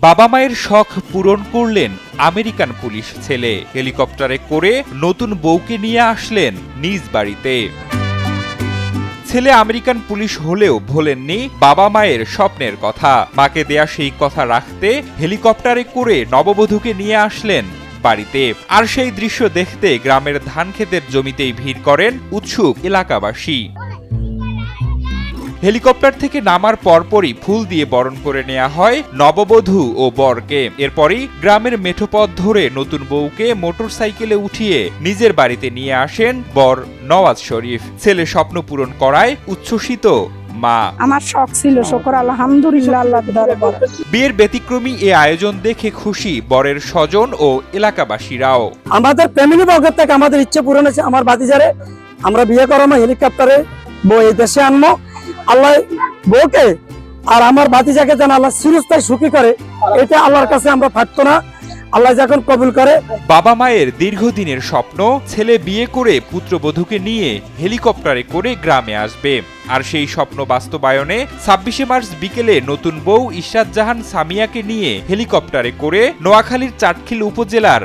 বাবা মায়ের শখ পূরণ করলেন আমেরিকান পুলিশ ছেলে। হেলিকপ্টারে করে নতুন বউকে নিয়ে আসলেন নিজ বাড়িতে। ছেলে আমেরিকান পুলিশ হলেও ভোলেননি বাবা মায়ের স্বপ্নের কথা। মাকে দেয়া সেই কথা রাখতে হেলিকপ্টারে করে নববধূকে নিয়ে আসলেন বাড়িতে। আর সেই দৃশ্য দেখতে গ্রামের ধান ক্ষেতের জমিতেই ভিড় করেন উৎসুক এলাকাবাসী। হেলিকপ্টার থেকে নামার পরপরই ফুল দিয়ে বরণ করে নেওয়া হয় নববধূ ও বরকে। এরপরই গ্রামের মেঠোপথ ধরে নতুন বউকে মোটরসাইকেলে উঠিয়ে নিজের বাড়িতে নিয়ে আসেন বর নওয়াজ শরীফ। ছেলে স্বপ্ন পূরণ করায় উচ্ছ্বসিত মা। আমার শখ ছিল, শুকর আলহামদুলিল্লাহ আল্লাহর দরবারে। বিয়ের ব্যতিক্রমী এ আয়োজন দেখে খুশি বরের স্বজন ও এলাকাবাসীরাও। আমাদের ফ্যামিলি বর্গের থেকে আমাদের ইচ্ছে পূরণ হয়েছে। আমার ভাতিজারে আমরা বিয়ে করামো, হেলিকপ্টারে বউ এই দেশে আনবো। আল্লাহ বউকে আর আমার ভাতিজাকে যেন আল্লাহ চিরস্থায়ী সুখী করে, এটা আল্লাহর কাছে আমরা প্রার্থনা, আল্লাহ যখন কবুল করে। বাবা মায়ের দীর্ঘদিনের স্বপ্ন, ছেলে বিয়ে করে পুত্রবধূকে নিয়ে হেলিকপ্টারে করে গ্রামে আসবে। আর সেই স্বপ্ন বাস্তবায়নে ২৬শে মার্চ বিকেলে নতুন বউ ইশরাত জাহান সামিয়াকে নিয়ে হেলিকপ্টারে করে নোয়াখালীর চাটখিল উপজেলার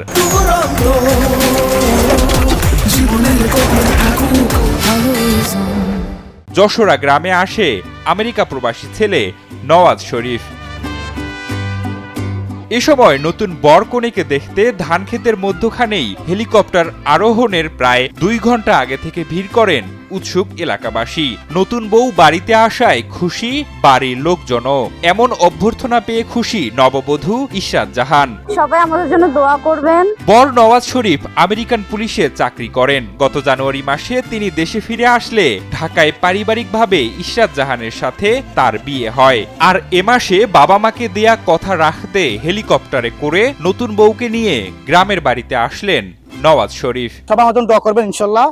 যশোরা গ্রামে আসে আমেরিকা প্রবাসী ছেলে নওয়াজ শরীফ। এ সময় নতুন বর কনেকে দেখতে ধান ক্ষেতের মধ্যখানেই হেলিকপ্টার আরোহণের প্রায় ২ ঘন্টা আগে থেকে ভিড় করেন উৎসুক এলাকাবাসী। নতুন বউ বাড়িতে আসায় খুশি বাড়ির লোকজনও। এমন অভ্যর্থনা পেয়ে খুশি নববধূ ইশরাত জাহান। সবাই আমাদের জন্য দোয়া করবেন। বর নওয়াজ শরীফ আমেরিকান পুলিশে চাকরি করেন। গত জানুয়ারি মাসে তিনি দেশে ফিরে আসলে ঢাকায় পারিবারিকভাবে ইশরাত জাহানের সাথে তার বিয়ে হয়। আর এ মাসে বাবা মাকে দেয়া কথা রাখতে হেলিকপ্টারে করে নতুন বউকে নিয়ে গ্রামের বাড়িতে আসলেন নওয়াজ শরীফ। সবাই আমার জন্য দোয়া করবেন ইনশাল্লাহ।